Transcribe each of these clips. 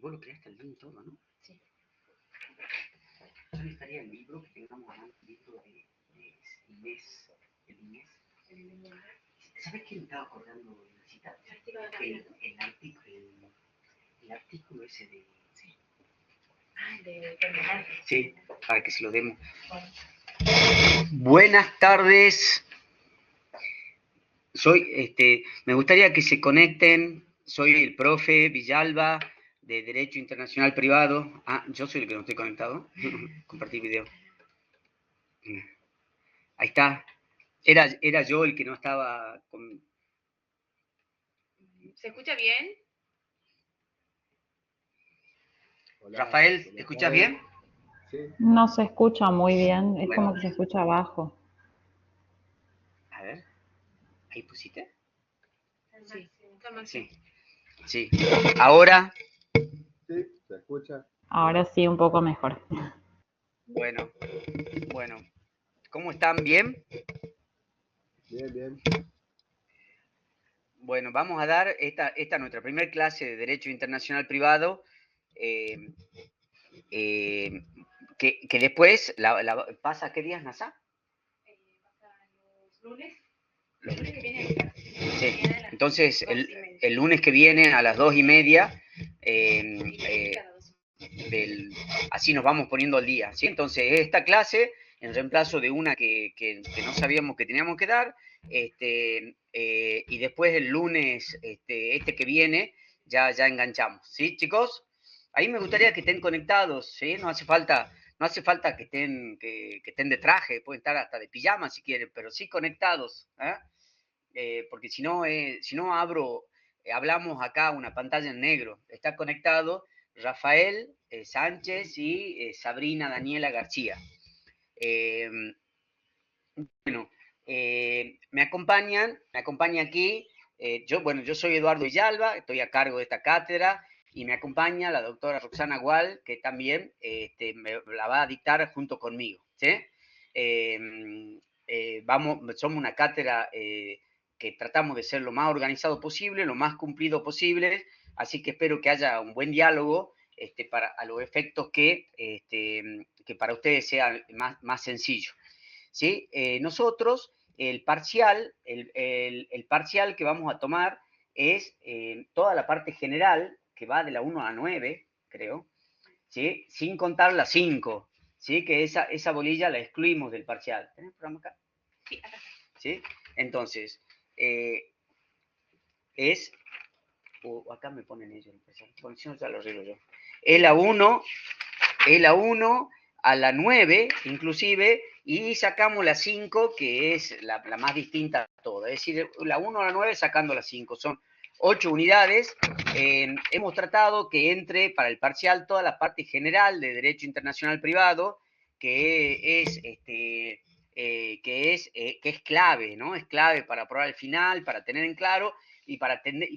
vos lo creaste el link y todo, ¿no? Sí. Yo necesitaría el libro, que tengamos hablando el libro de Inés. ¿Sabes qué me estaba acordando, Inésita? El artículo ese de... Sí. Ah, de terminar. Sí, para que se lo demos. Bueno. Buenas tardes. Me gustaría que se conecten. Soy el profe Villalba de Derecho Internacional Privado. Ah, yo soy el que no estoy conectado. Compartir video. Ahí está. Era yo el que no estaba con... ¿Se escucha bien? Hola, Rafael, ¿escuchas bien? Sí. No se escucha muy bien, es bueno, como que se escucha bajo. A ver, ¿ahí pusiste? Sí. Sí. ¿Ahora? Sí, se escucha. Ahora sí, un poco mejor. Bueno. ¿Cómo están? ¿Bien? Bien. Bueno, vamos a dar esta nuestra primera clase de Derecho Internacional Privado, que después pasa, ¿qué días, Nasa? Pasa los lunes. Los lunes que viene. Sí, entonces el lunes que viene a las 2:30, así nos vamos poniendo al día, ¿sí? Entonces esta clase, en reemplazo de una que no sabíamos que teníamos que dar, y después el lunes que viene ya enganchamos, ¿sí, chicos? Ahí me gustaría que estén conectados, ¿sí? No hace falta que estén de traje, pueden estar hasta de pijama si quieren, pero sí conectados, porque si no hablamos acá una pantalla en negro. Está conectado Rafael Sánchez y Sabrina Daniela García. Me acompaña aquí, yo soy Eduardo Villalba, estoy a cargo de esta cátedra, y me acompaña la doctora Roxana Gual, que también me la va a dictar junto conmigo, ¿sí? Somos una cátedra que tratamos de ser lo más organizado posible, lo más cumplido posible, así que espero que haya un buen diálogo a los efectos que para ustedes sea más sencillo, ¿sí? Nosotros, el parcial que vamos a tomar es toda la parte general, que va de la 1 a la 9, creo, ¿sí? Sin contar la 5, ¿sí? Que esa bolilla la excluimos del parcial. ¿Tenés el programa acá? Sí, acá. ¿Sí? Entonces, acá me ponen ellos, bueno, si no ya lo arreglo yo. Es la 1 a la 9, inclusive, y sacamos la 5, que es la más distinta a todas. Es decir, la 1 a la 9 sacando la 5. Son 8 unidades. Hemos tratado que entre para el parcial toda la parte general de Derecho Internacional Privado, que es clave, ¿no? Es clave para aprobar al final, para tener en claro y para tener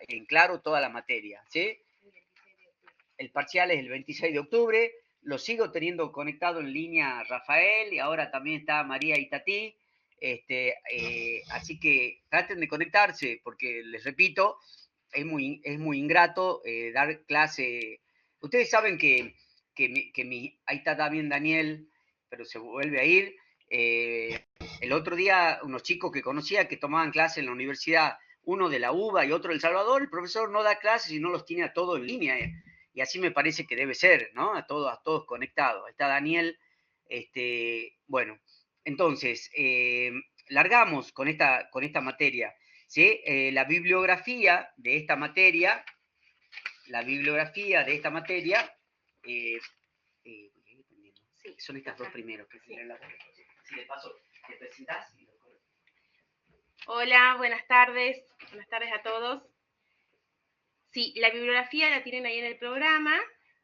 en claro toda la materia, ¿sí? El parcial es el 26 de octubre, lo sigo teniendo conectado en línea Rafael, y ahora también está María Itatí, así que traten de conectarse, porque les repito, es muy ingrato dar clase. Ustedes saben que ahí está también Daniel, pero se vuelve a ir. El otro día, unos chicos que conocía que tomaban clase en la universidad, uno de la UBA y otro del Salvador, el profesor no da clases y no los tiene a todos en línea. Y así me parece que debe ser, ¿no? A todos conectados. Ahí está Daniel. Bueno, entonces, largamos con esta materia, ¿sí? La bibliografía de esta materia, sí, son estas dos primeros que tienen la... Si de paso te presentás y lo... Hola, buenas tardes a todos. Sí, la bibliografía la tienen ahí en el programa.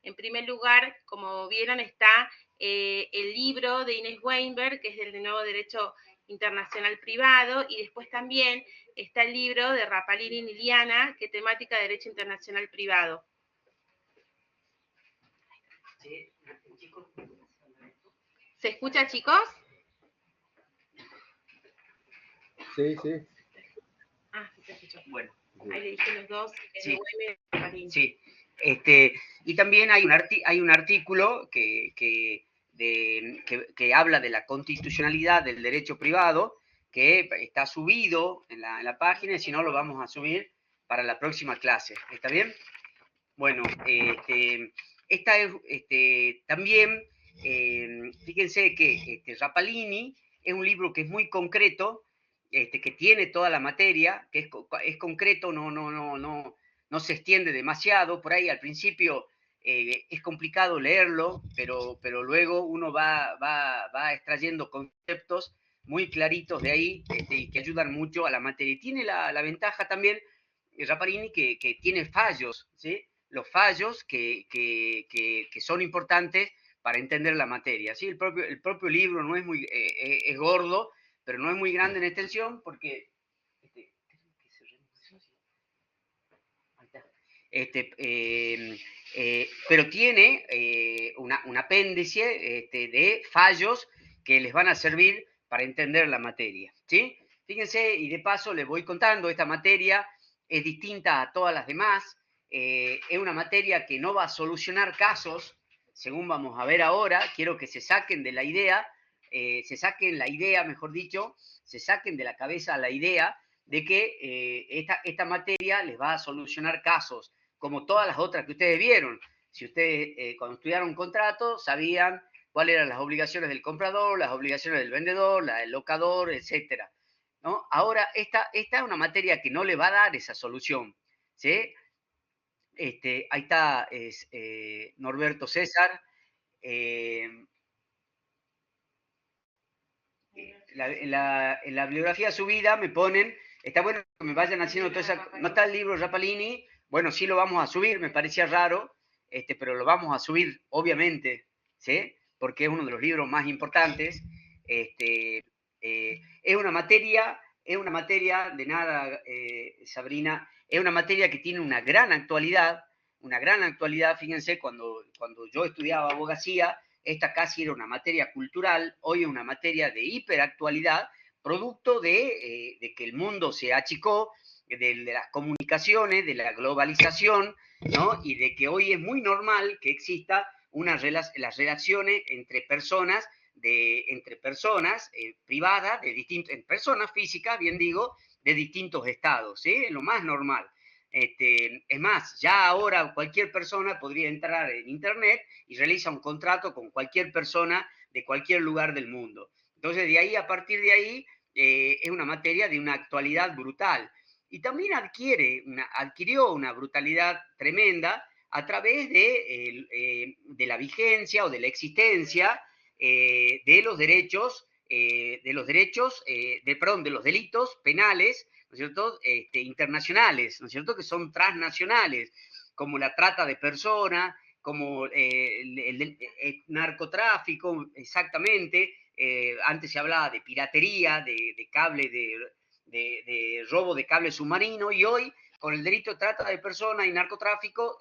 En primer lugar, como vieron, está el libro de Inés Weinberg, que es del nuevo Derecho Internacional Privado, y después también está el libro de Rapalini y Liliana, que es temática de Derecho Internacional Privado. ¿Se escucha, chicos? Sí. Ah, sí se escucha. Bueno. Ahí le dije los dos, Sí. Rapalini. Sí. Y también hay un artículo que habla de la constitucionalidad del derecho privado, que está subido en la página, y si no lo vamos a subir para la próxima clase. ¿Está bien? Bueno, esta es también, fíjense que Rapalini es un libro que es muy concreto, que tiene toda la materia, que es concreto, no se extiende demasiado. Por ahí al principio es complicado leerlo, pero luego uno va extrayendo conceptos muy claritos de ahí, y que ayudan mucho a la materia. Y tiene la ventaja también, Rapalini, que tiene fallos, ¿sí? Los fallos que son importantes para entender la materia, ¿sí? El propio libro no es muy, es gordo, pero no es muy grande en extensión, porque pero tiene un apéndice de fallos que les van a servir para entender la materia, ¿sí? Fíjense, y de paso les voy contando, esta materia es distinta a todas las demás, es una materia que no va a solucionar casos, según vamos a ver ahora. Quiero que se saquen de la idea, mejor dicho, se saquen de la cabeza la idea de que esta materia les va a solucionar casos, como todas las otras que ustedes vieron. Si ustedes cuando estudiaron un contrato sabían cuáles eran las obligaciones del comprador, las obligaciones del vendedor, la del locador, etc. ¿No? Ahora, esta es una materia que no le va a dar esa solución, ¿sí? Ahí está Norberto César. En la bibliografía subida me ponen, está bueno que me vayan haciendo toda esa, no está el libro Rapalini, bueno, sí lo vamos a subir, me parecía raro, pero lo vamos a subir, obviamente, ¿sí? Porque es uno de los libros más importantes. Es una materia de nada, Sabrina, es una materia que tiene una gran actualidad, fíjense, cuando yo estudiaba abogacía, esta casi era una materia cultural, hoy es una materia de hiperactualidad, producto de que el mundo se achicó, de las comunicaciones, de la globalización, ¿no? Y de que hoy es muy normal que exista las relaciones entre personas, privadas, personas físicas, bien digo, de distintos estados, ¿sí? Es lo más normal. Es más, ya ahora cualquier persona podría entrar en Internet y realiza un contrato con cualquier persona de cualquier lugar del mundo. Entonces, a partir de ahí, es una materia de una actualidad brutal. Y también adquirió una brutalidad tremenda a través de la vigencia o de la existencia de los derechos, de los delitos penales, ¿no es cierto?, internacionales, ¿no es cierto?, que son transnacionales, como la trata de personas, como el narcotráfico, exactamente. Antes se hablaba de piratería, de cable, de robo de cable submarino, y hoy con el delito de trata de personas y narcotráfico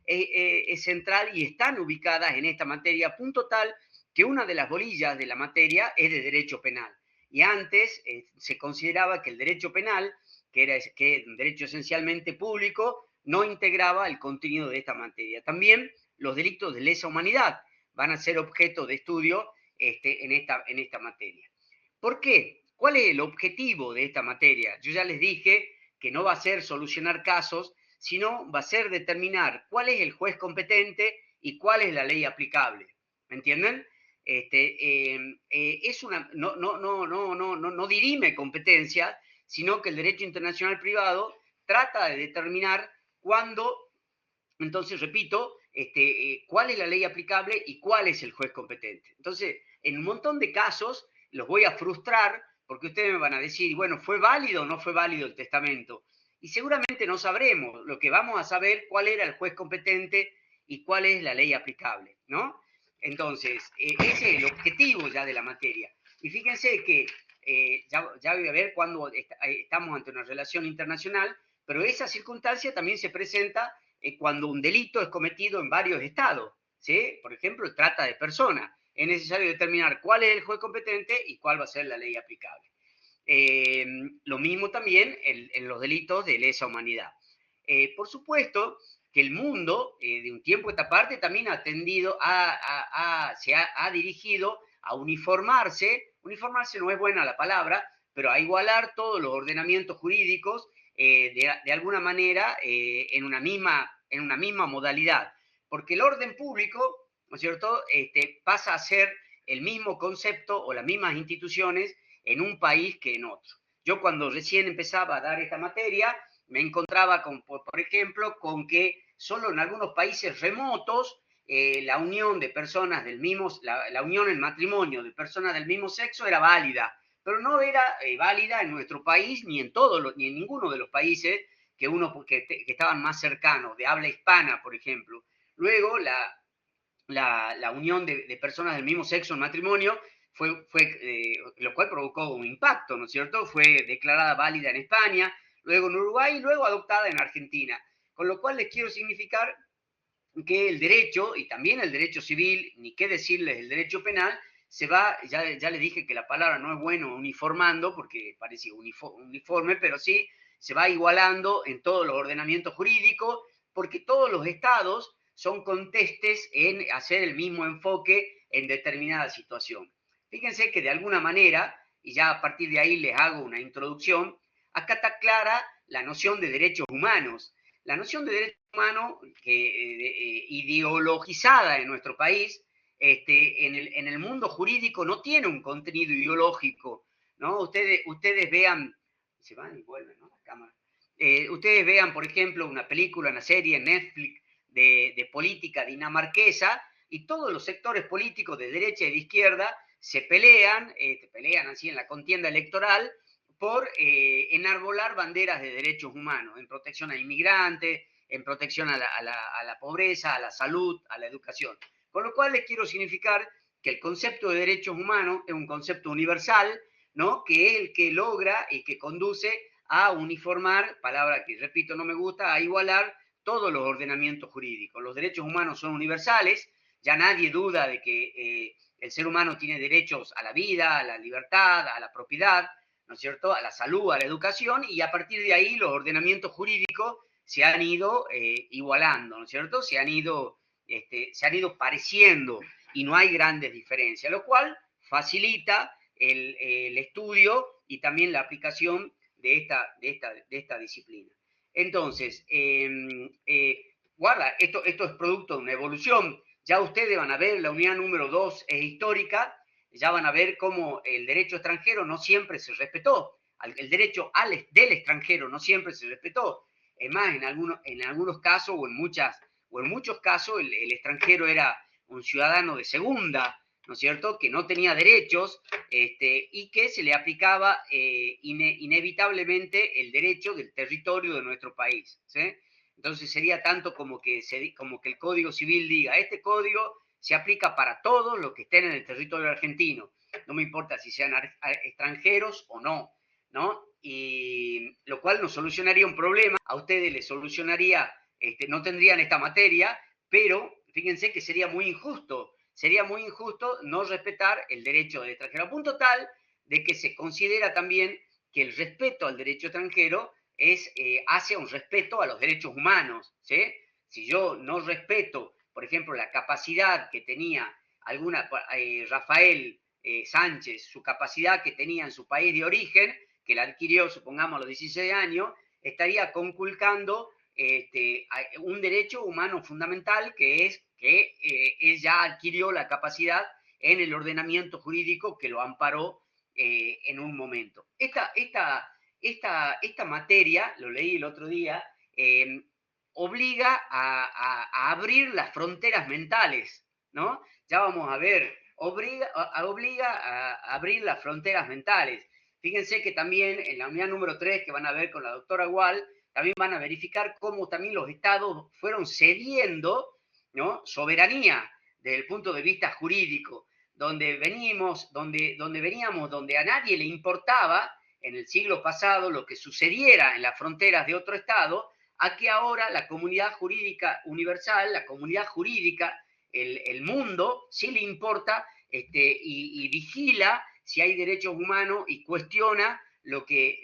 es central y están ubicadas en esta materia, a punto tal que una de las bolillas de la materia es de derecho penal. Y antes se consideraba que el derecho penal, que es un derecho esencialmente público, no integraba el contenido de esta materia. También los delitos de lesa humanidad van a ser objeto de estudio en esta materia. ¿Por qué? ¿Cuál es el objetivo de esta materia? Yo ya les dije que no va a ser solucionar casos, sino va a ser determinar cuál es el juez competente y cuál es la ley aplicable. ¿Me entienden? No dirime competencia, sino que el derecho internacional privado trata de determinar cuándo, entonces repito, cuál es la ley aplicable y cuál es el juez competente. Entonces, en un montón de casos los voy a frustrar porque ustedes me van a decir, bueno, ¿fue válido o no fue válido el testamento? Y seguramente no sabremos. Lo que vamos a saber cuál era el juez competente y cuál es la ley aplicable, ¿no? Entonces, ese es el objetivo ya de la materia. Y fíjense que ya voy a ver cuando estamos ante una relación internacional, pero esa circunstancia también se presenta cuando un delito es cometido en varios estados, ¿sí? Por ejemplo, trata de personas. Es necesario determinar cuál es el juez competente y cuál va a ser la ley aplicable. Lo mismo también en los delitos de lesa humanidad. Por supuesto que el mundo, de un tiempo a esta parte, también ha tendido se ha dirigido a uniformarse no es buena la palabra, pero a igualar todos los ordenamientos jurídicos de alguna manera en una misma modalidad. Porque el orden público, ¿no es cierto?, pasa a ser el mismo concepto o las mismas instituciones en un país que en otro. Yo cuando recién empezaba a dar esta materia, me encontraba, por ejemplo, con que solo en algunos países remotos la unión de personas del mismo, la unión en matrimonio de personas del mismo sexo era válida, pero no era válida en nuestro país ni ni en ninguno de los países que estaban más cercanos, de habla hispana, por ejemplo. Luego, la unión de personas del mismo sexo en matrimonio lo cual provocó un impacto, ¿no es cierto? Fue declarada válida en España, luego en Uruguay y luego adoptada en Argentina. Con lo cual les quiero significar que el derecho, y también el derecho civil, ni qué decirles el derecho penal, ya les dije que la palabra no es bueno uniformando, porque parece uniforme, pero sí se va igualando en todos los ordenamientos jurídicos, porque todos los estados son contestes en hacer el mismo enfoque en determinada situación. Fíjense que de alguna manera, y ya a partir de ahí les hago una introducción, acá está clara la noción de derechos humanos. La noción de derechos humanos, ideologizada en nuestro país, en el mundo jurídico no tiene un contenido ideológico, ¿no? Ustedes vean, se van y vuelven, ¿no? La cámara. Ustedes vean, por ejemplo, una película, una serie en Netflix de política dinamarquesa, y todos los sectores políticos de derecha y de izquierda se pelean así en la contienda electoral por enarbolar banderas de derechos humanos, en protección a inmigrantes, en protección a la pobreza, a la salud, a la educación. Con lo cual les quiero significar que el concepto de derechos humanos es un concepto universal, ¿no?, que es el que logra y que conduce a uniformar, palabra que repito no me gusta, a igualar todos los ordenamientos jurídicos. Los derechos humanos son universales, ya nadie duda de que el ser humano tiene derechos a la vida, a la libertad, a la propiedad, ¿no es cierto?, a la salud, a la educación, y a partir de ahí los ordenamientos jurídicos se han ido igualando, ¿no es cierto?, se han ido pareciendo y no hay grandes diferencias, lo cual facilita el estudio y también la aplicación de esta disciplina. Entonces, guarda, esto es producto de una evolución. Ya ustedes van a ver, la unidad número 2 es histórica, ya van a ver cómo el derecho extranjero no siempre se respetó, el derecho del extranjero no siempre se respetó. Es más, en algunos casos o en muchos casos el extranjero era un ciudadano de segunda, ¿no es cierto?, que no tenía derechos y que se le aplicaba inevitablemente el derecho del territorio de nuestro país, ¿sí? Entonces sería tanto como que el Código Civil diga, este código se aplica para todos los que estén en el territorio argentino, no me importa si sean extranjeros o no, ¿no? Y lo cual nos solucionaría un problema, a ustedes les solucionaría, no tendrían esta materia, pero fíjense que sería muy injusto no respetar el derecho del extranjero, a punto tal de que se considera también que el respeto al derecho extranjero hace un respeto a los derechos humanos, ¿sí? Si yo no respeto, por ejemplo, la capacidad que tenía Rafael Sánchez, su capacidad que tenía en su país de origen, que la adquirió, supongamos, a los 16 años, estaría conculcando un derecho humano fundamental que es que él ya adquirió la capacidad en el ordenamiento jurídico que lo amparó en un momento. Esta materia, lo leí el otro día, obliga a abrir las fronteras mentales, ¿no? Ya vamos a ver, obliga a abrir las fronteras mentales. Fíjense que también en la unidad número 3 que van a ver con la doctora Gual, también van a verificar cómo también los estados fueron cediendo, ¿no?, soberanía desde el punto de vista jurídico, donde veníamos, donde a nadie le importaba en el siglo pasado lo que sucediera en las fronteras de otro estado, a que ahora la comunidad jurídica universal, la comunidad jurídica, el mundo, sí le importa y vigila si hay derechos humanos y cuestiona lo que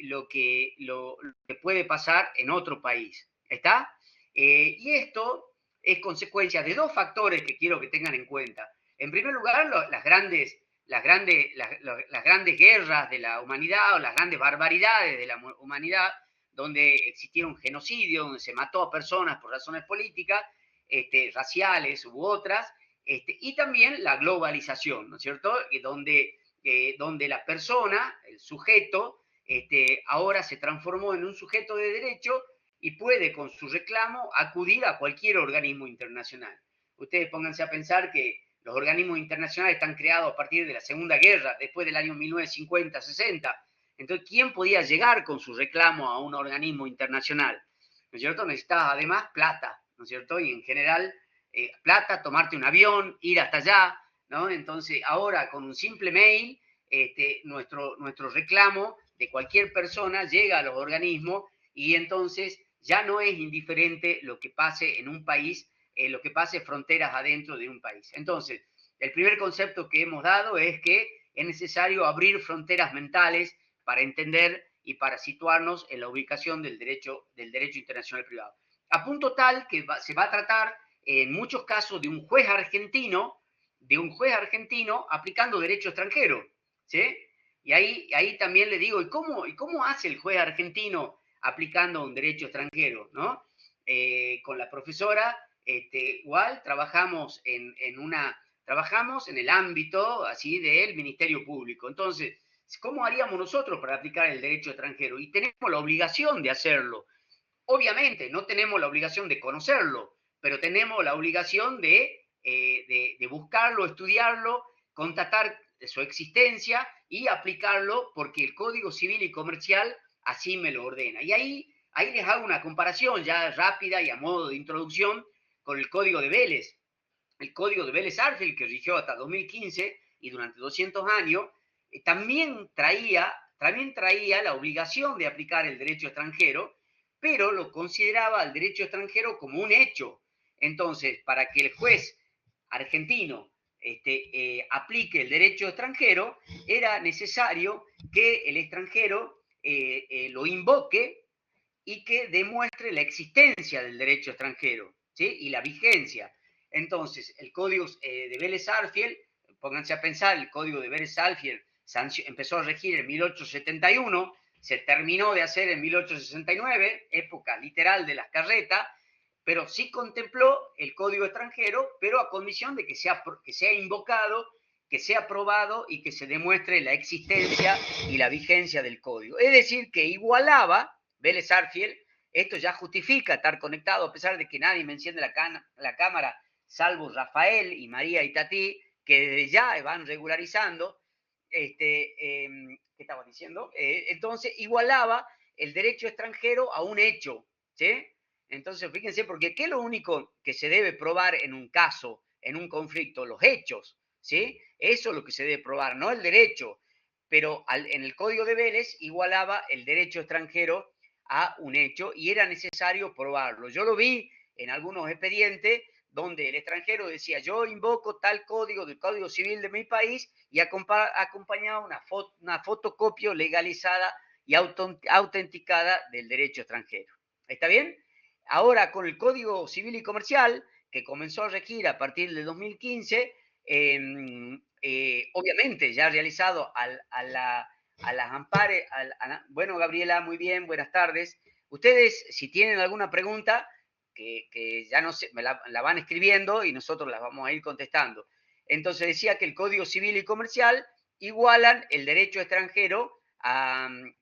puede pasar en otro país. ¿Está? Y esto es consecuencia de dos factores que quiero que tengan en cuenta. En primer lugar, las grandes guerras de la humanidad o las grandes barbaridades de la humanidad, donde existieron genocidios, donde se mató a personas por razones políticas, raciales u otras, y también la globalización, ¿no es cierto? Donde la persona, el sujeto, ahora se transformó en un sujeto de derecho y puede con su reclamo acudir a cualquier organismo internacional. Ustedes pónganse a pensar que los organismos internacionales están creados a partir de la Segunda Guerra, después del año 1950-60. Entonces, ¿quién podía llegar con su reclamo a un organismo internacional? ¿No es cierto? Necesitas además plata, ¿no es cierto? Y en general, plata, tomarte un avión, ir hasta allá, ¿no? Entonces, ahora con un simple mail, nuestro reclamo de cualquier persona llega a los organismos y entonces ya no es indiferente lo que pase en un país, lo que pase fronteras adentro de un país. Entonces, el primer concepto que hemos dado es que es necesario abrir fronteras mentales para entender y para situarnos en la ubicación del derecho internacional privado. A punto tal que se va a tratar en muchos casos de un juez argentino aplicando derecho extranjero, ¿sí? Y ahí también le digo, ¿y cómo hace el juez argentino aplicando un derecho extranjero, ¿no? Con la profesora, igual trabajamos en el ámbito así del Ministerio Público. Entonces, ¿cómo haríamos nosotros para aplicar el derecho extranjero? Y tenemos la obligación de hacerlo. Obviamente, no tenemos la obligación de conocerlo, pero tenemos la obligación de buscarlo, estudiarlo, constatar su existencia y aplicarlo porque el Código Civil y Comercial así me lo ordena. Y ahí les hago una comparación ya rápida y a modo de introducción con el Código de Vélez. El Código de Vélez-Arfield, que rigió hasta 2015 y durante 200 años, también traía la obligación de aplicar el derecho extranjero, pero lo consideraba el derecho extranjero como un hecho. Entonces, para que el juez argentino aplique el derecho extranjero, era necesario que el extranjero lo invoque y que demuestre la existencia del derecho extranjero, ¿sí? Y la vigencia. Entonces, el código de Vélez-Arfield, pónganse a pensar, el código de Vélez-Arfield empezó a regir en 1871, se terminó de hacer en 1869, época literal de las carretas, pero sí contempló el código extranjero, pero a condición de que sea invocado, que sea aprobado y que se demuestre la existencia y la vigencia del código. Es decir, que igualaba Vélez-Arfield, esto ya justifica estar conectado, a pesar de que nadie me enciende la cámara, salvo Rafael y María y Tati, que desde ya van regularizando. ¿Qué estaba diciendo? Entonces, igualaba el derecho extranjero a un hecho, ¿sí? Entonces, fíjense, porque ¿qué es lo único que se debe probar en un caso, en un conflicto? Los hechos, ¿sí? Eso es lo que se debe probar, no el derecho. Pero en el Código de Vélez igualaba el derecho extranjero a un hecho y era necesario probarlo. Yo lo vi en algunos expedientes donde el extranjero decía, yo invoco tal código del Código Civil de mi país y acompañaba una fotocopia legalizada y autenticada del derecho extranjero. ¿Está bien? Ahora, con el Código Civil y Comercial, que comenzó a regir a partir del 2015, obviamente ya realizado a las ampares. Bueno, Gabriela, muy bien, buenas tardes. Ustedes, si tienen alguna pregunta, que ya no sé, me la van escribiendo y nosotros las vamos a ir contestando. Entonces decía que el Código Civil y Comercial igualan el derecho extranjero al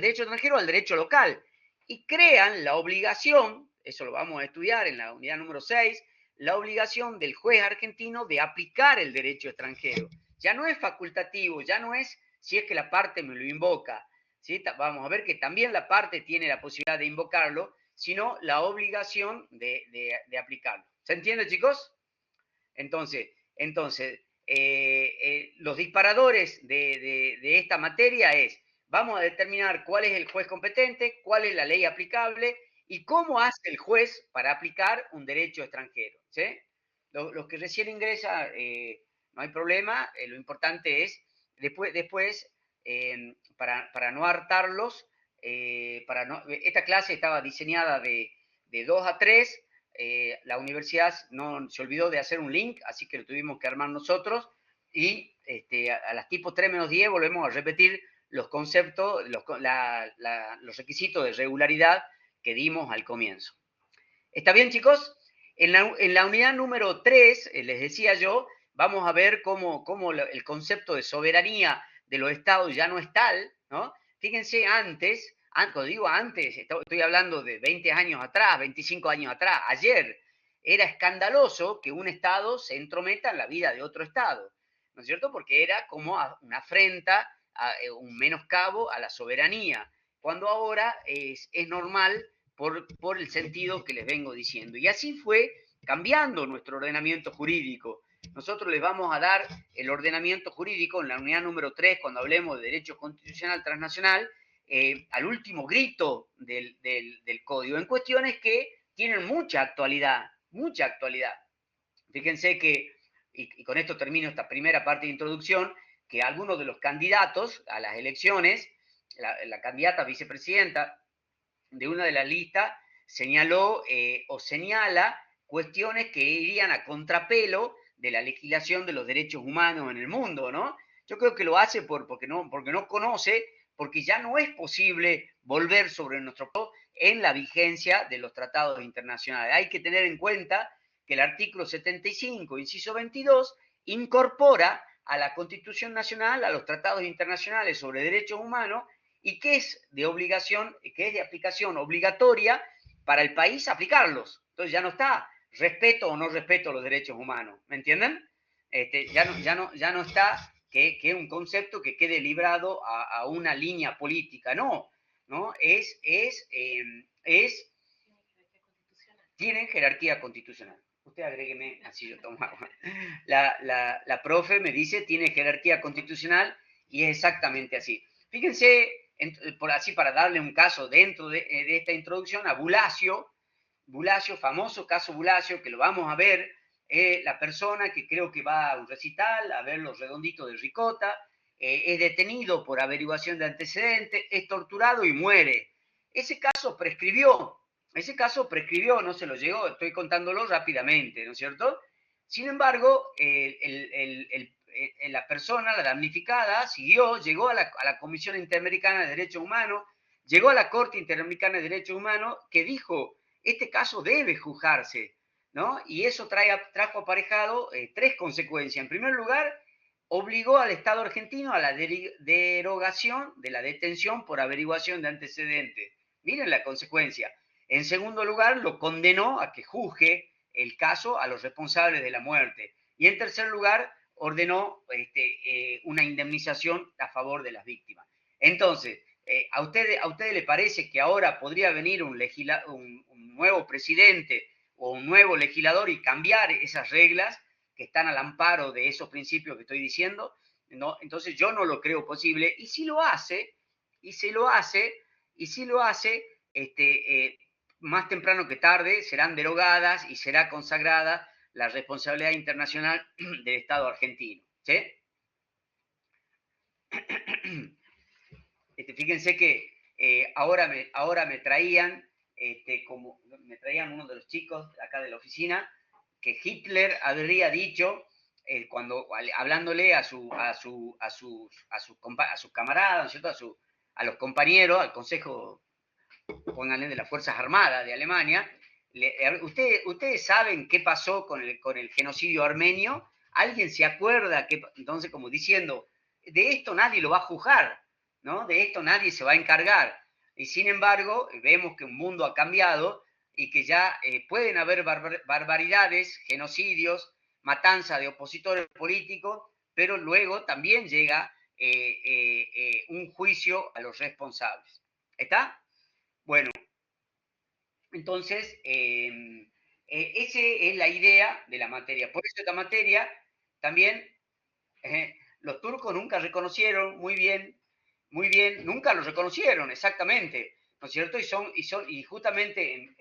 derecho extranjero al derecho local y crean la obligación, eso lo vamos a estudiar en la unidad número 6, la obligación del juez argentino de aplicar el derecho extranjero. Ya no es facultativo, ya no es si es que la parte me lo invoca, ¿sí? Vamos a ver que también la parte tiene la posibilidad de invocarlo, sino la obligación de aplicarlo. ¿Se entiende, chicos? Entonces los disparadores de esta materia es, vamos a determinar cuál es el juez competente, cuál es la ley aplicable y cómo hace el juez para aplicar un derecho extranjero, ¿sí? Los que recién ingresan, no hay problema, lo importante es, después para no hartarlos, esta clase estaba diseñada de 2 a 3. La universidad no se olvidó de hacer un link, así que lo tuvimos que armar nosotros, y a las tipo 3 menos 10 volvemos a repetir los conceptos, los requisitos de regularidad que dimos al comienzo. ¿Está bien, chicos? En la unidad número 3, les decía yo, vamos a ver cómo el concepto de soberanía de los estados ya no es tal, ¿no? Fíjense, cuando digo antes, estoy hablando de 20 años atrás, 25 años atrás, ayer, era escandaloso que un estado se entrometa en la vida de otro estado, ¿no es cierto? Porque era como una afrenta, un menoscabo a la soberanía, cuando ahora es normal por el sentido que les vengo diciendo. Y así fue cambiando nuestro ordenamiento jurídico. Nosotros les vamos a dar el ordenamiento jurídico en la unidad número 3, cuando hablemos de derecho constitucional transnacional, al último grito del código, en cuestiones que tienen mucha actualidad, mucha actualidad. Fíjense que, y con esto termino esta primera parte de introducción, que algunos de los candidatos a las elecciones, la candidata vicepresidenta de una de las listas, señaló o señala cuestiones que irían a contrapelo de la legislación de los derechos humanos en el mundo, ¿no? Yo creo que lo hace porque no conoce, porque ya no es posible volver sobre nuestro en la vigencia de los tratados internacionales. Hay que tener en cuenta que el artículo 75, inciso 22, incorpora a la Constitución Nacional, a los tratados internacionales sobre derechos humanos, y que es de obligación, que es de aplicación obligatoria para el país aplicarlos. Entonces ya no está respeto o no respeto a los derechos humanos, ¿me entienden? Ya no está que es un concepto que quede librado a una línea política, no, tienen jerarquía constitucional. Usted agrégueme, así yo tomo agua. La profe me dice, tiene jerarquía constitucional, y es exactamente así. Fíjense, por así para darle un caso dentro de esta introducción, a Bulacio, famoso caso Bulacio, que lo vamos a ver, la persona que creo que va a un recital a ver los redonditos de ricota, es detenido por averiguación de antecedentes, es torturado y muere. Ese caso prescribió, no se lo llegó, estoy contándolo rápidamente, ¿no es cierto? Sin embargo, la persona, la damnificada, llegó a la Comisión Interamericana de Derechos Humanos, llegó a la Corte Interamericana de Derechos Humanos, que dijo, este caso debe juzgarse, ¿no? Y eso trajo aparejado 3 consecuencias. En primer lugar, obligó al Estado argentino a la derogación de la detención por averiguación de antecedentes. Miren la consecuencia. En segundo lugar, lo condenó a que juzgue el caso a los responsables de la muerte. Y en tercer lugar, ordenó una indemnización a favor de las víctimas. Entonces, ¿a ustedes les parece que ahora podría venir un nuevo presidente o un nuevo legislador y cambiar esas reglas que están al amparo de esos principios que estoy diciendo? ¿No? Entonces yo no lo creo posible, y si lo hace, más temprano que tarde serán derogadas y será consagrada la responsabilidad internacional del Estado argentino, ¿sí? Fíjense que ahora me traían, me traían uno de los chicos acá de la oficina, que Hitler habría dicho, hablándole a sus camaradas, ¿no es cierto? A los compañeros, al Consejo, pónganle, de las Fuerzas Armadas de Alemania, ¿ustedes saben qué pasó con el genocidio armenio? ¿Alguien se acuerda? Entonces, como diciendo, de esto nadie lo va a juzgar, ¿no? De esto nadie se va a encargar. Y sin embargo, vemos que un mundo ha cambiado y que ya pueden haber barbaridades, genocidios, matanza de opositores políticos, pero luego también llega un juicio a los responsables. ¿Está? Bueno, entonces, esa es la idea de la materia. Por eso esta materia también los turcos nunca reconocieron muy bien, nunca lo reconocieron exactamente, ¿no es cierto? Y justamente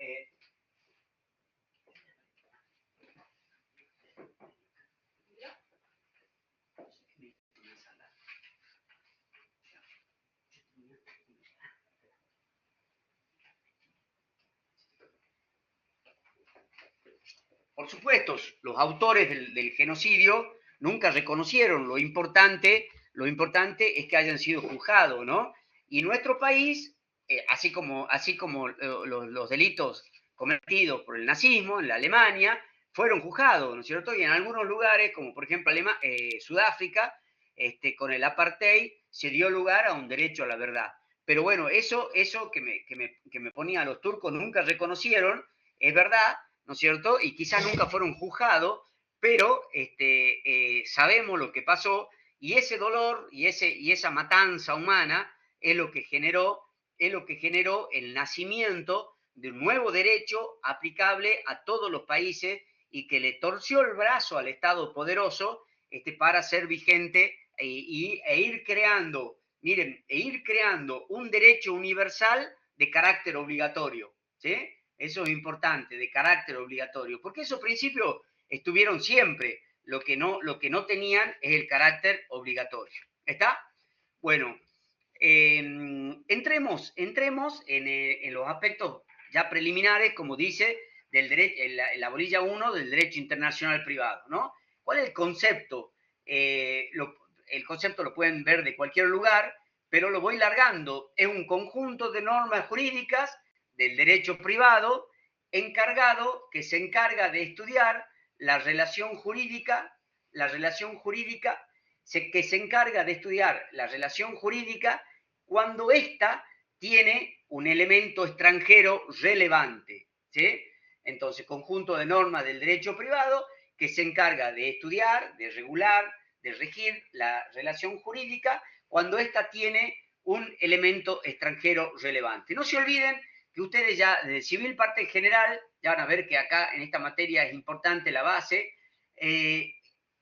por supuesto, los autores del genocidio nunca reconocieron lo importante es que hayan sido juzgados, ¿no? Y nuestro país, así como los delitos cometidos por el nazismo en la Alemania, fueron juzgados, ¿no es cierto? Y en algunos lugares, como por ejemplo Sudáfrica, con el apartheid, se dio lugar a un derecho a la verdad. Pero bueno, eso que me ponía a los turcos nunca reconocieron, es verdad, ¿no es cierto? Y quizás nunca fueron juzgados, pero sabemos lo que pasó y ese dolor y esa matanza humana es lo que generó el nacimiento de un nuevo derecho aplicable a todos los países y que le torció el brazo al Estado poderoso para ser vigente e ir creando, miren, ir creando un derecho universal de carácter obligatorio, ¿sí? Eso es importante, de carácter obligatorio, porque esos principios estuvieron siempre, lo que no tenían es el carácter obligatorio. ¿Está? Bueno, entremos en los aspectos ya preliminares, como dice, del derecho, en la bolilla 1 del derecho internacional privado, ¿no? ¿Cuál es el concepto? El concepto lo pueden ver de cualquier lugar, pero lo voy largando. Es un conjunto de normas jurídicas del derecho privado que se encarga de estudiar la relación jurídica que se encarga de estudiar la relación jurídica cuando ésta tiene un elemento extranjero relevante, ¿sí? Entonces, conjunto de normas del derecho privado que se encarga de estudiar, de regular, de regir la relación jurídica cuando ésta tiene un elemento extranjero relevante. No se olviden que ustedes ya de civil parte en general, ya van a ver que acá en esta materia es importante la base. ¿Qué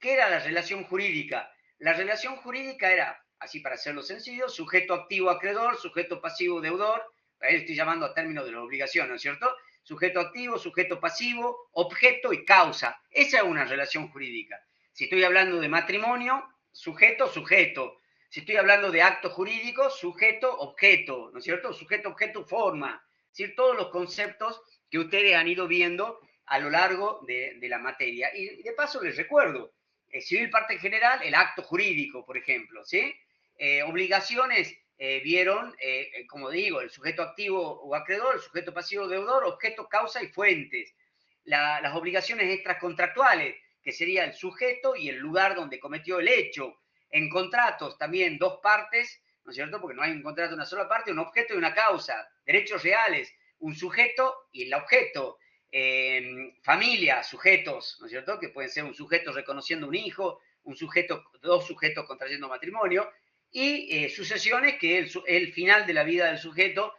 era la relación jurídica? La relación jurídica era, así para hacerlo sencillo, sujeto activo acreedor, sujeto pasivo deudor, ahí estoy llamando a términos de la obligación, ¿no es cierto? Sujeto activo, sujeto pasivo, objeto y causa. Esa es una relación jurídica. Si estoy hablando de matrimonio, sujeto, sujeto. Si estoy hablando de acto jurídico, sujeto, objeto, ¿no es cierto? Sujeto, objeto, forma. Es decir, todos los conceptos que ustedes han ido viendo a lo largo de la materia. Y de paso les recuerdo, civil parte en general, el acto jurídico, por ejemplo, ¿sí? Obligaciones, vieron, como digo, el sujeto activo o acreedor, el sujeto pasivo o deudor, objeto, causa y fuentes. Las obligaciones extracontractuales, que sería el sujeto y el lugar donde cometió el hecho. En contratos también dos partes, ¿no es cierto? Porque no hay un contrato de una sola parte, un objeto y una causa. Derechos reales, un sujeto y el objeto. Familia, sujetos, ¿no es cierto? Que pueden ser un sujeto reconociendo un hijo, dos sujetos contrayendo matrimonio, y sucesiones, que es el final de la vida del sujeto